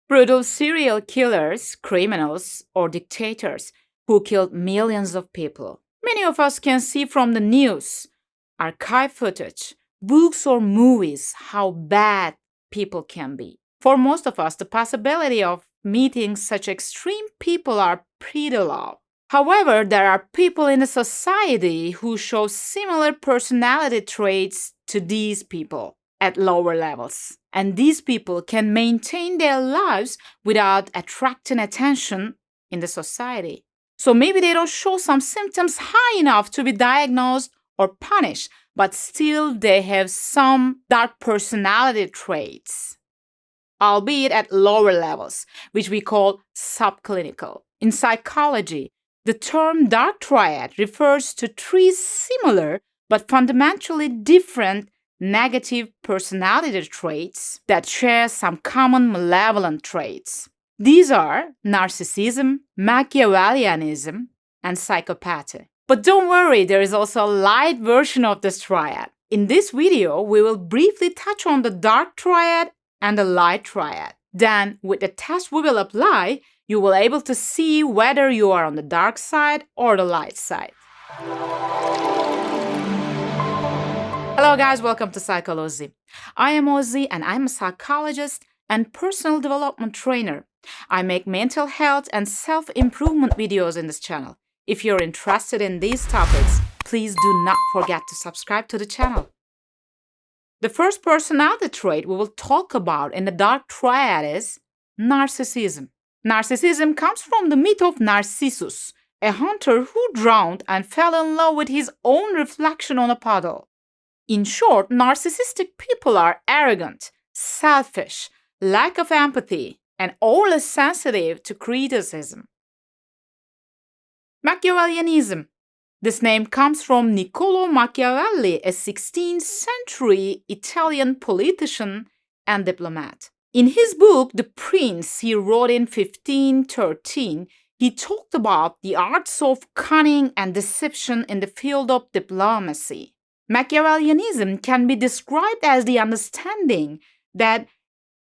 Brutal serial killers, criminals, or dictators who killed millions of people. Many of us can see from the news, archive footage, books, or movies how bad people can be. For most of us, the possibility of meeting such extreme people are pretty low. However, there are people in the society who show similar personality traits to these people at lower levels. And these people can maintain their lives without attracting attention in the society. So maybe they don't show some symptoms high enough to be diagnosed or punished, but still they have some dark personality traits, albeit at lower levels, which we call subclinical. In psychology, the term dark triad refers to three similar but fundamentally different negative personality traits that share some common malevolent traits. These are narcissism, Machiavellianism, and psychopathy. But don't worry, there is also a light version of this triad. In this video, we will briefly touch on the dark triad and the light triad. Then, with the test we will apply, you will be able to see whether you are on the dark side or the light side. Hello guys, welcome to Psychology. I am Ozzy and I'm a psychologist and personal development trainer. I make mental health and self-improvement videos in this channel. If you're interested in these topics, please do not forget to subscribe to the channel. The first personality trait we will talk about in the dark triad is narcissism. Narcissism comes from the myth of Narcissus, a hunter who drowned and fell in love with his own reflection on a puddle. In short, narcissistic people are arrogant, selfish, lack of empathy, and overly sensitive to criticism. Machiavellianism. This name comes from Niccolò Machiavelli, a 16th century Italian politician and diplomat. In his book, The Prince, he wrote in 1513, he talked about the arts of cunning and deception in the field of diplomacy. Machiavellianism can be described as the understanding that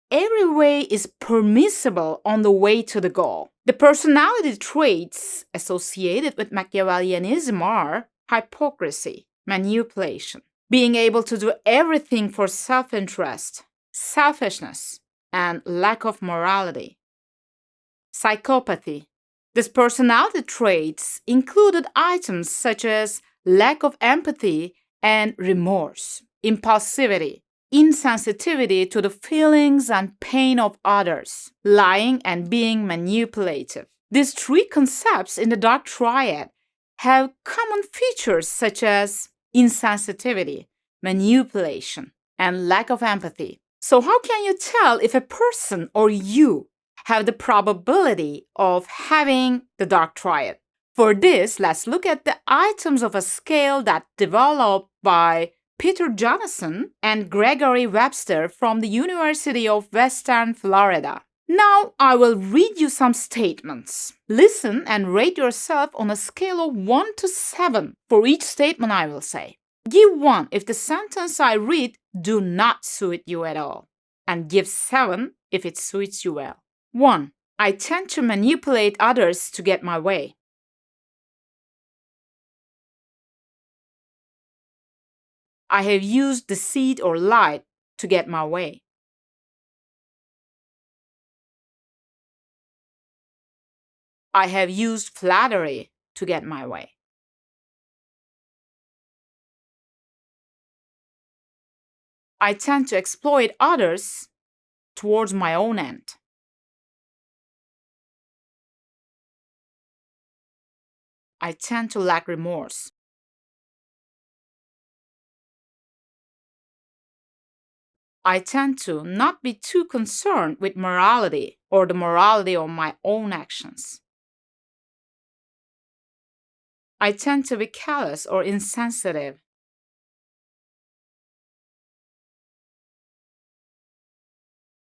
every way is permissible on the way to the goal. The personality traits associated with Machiavellianism are hypocrisy, manipulation, being able to do everything for self-interest, selfishness, and lack of morality. Psychopathy. These personality traits included items such as lack of empathy and remorse, impulsivity, insensitivity to the feelings and pain of others, lying and being manipulative. These three concepts in the dark triad have common features such as insensitivity, manipulation, and lack of empathy. So how can you tell if a person or you have the probability of having the dark triad? For this, let's look at the items of a scale that developed by Peter Johnson and Gregory Webster from the University of Western Florida. Now I will read you some statements. Listen and rate yourself on a scale of 1 to 7 for each statement I will say. Give 1 if the sentence I read do not suit you at all, and give 7 if it suits you well. 1. I tend to manipulate others to get my way. I have used deceit or lie to get my way. I have used flattery to get my way. I tend to exploit others towards my own end. I tend to lack remorse. I tend to not be too concerned with morality or the morality of my own actions. I tend to be callous or insensitive.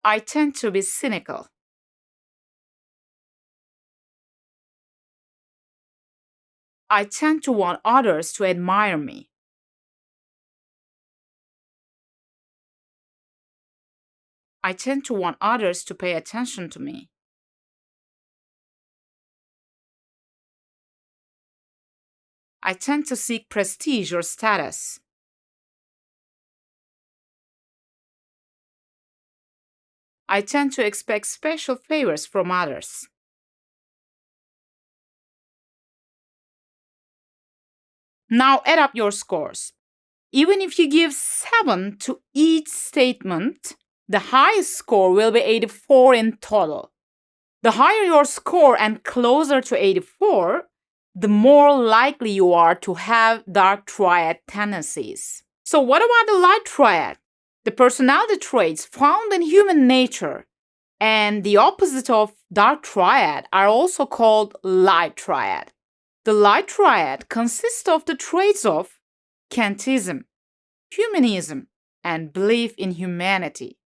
I tend to be cynical. I tend to want others to admire me. I tend to want others to pay attention to me. I tend to seek prestige or status. I tend to expect special favors from others. Now add up your scores. Even if you give 7 to each statement, the highest score will be 84 in total. The higher your score and closer to 84, the more likely you are to have dark triad tendencies. So, what about the light triad? The personality traits found in human nature and the opposite of dark triad are also called light triad. The light triad consists of the traits of Kantism, humanism, and belief in humanity.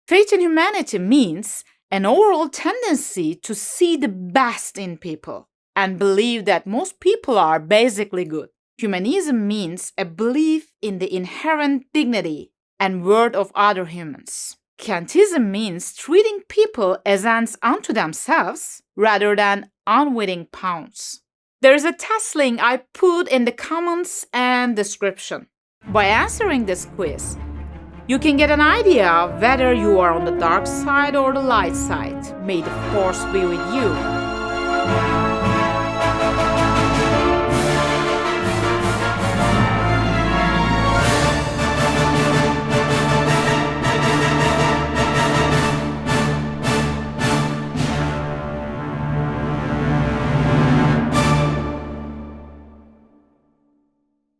Faith in humanity means an overall tendency to see the best in people and believe that most people are basically good. Humanism means a belief in the inherent dignity and worth of other humans. Kantism means treating people as ends unto themselves rather than unwitting pawns. There is a test link I put in the comments and description. By answering this quiz, you can get an idea of whether you are on the dark side or the light side. May the force be with you.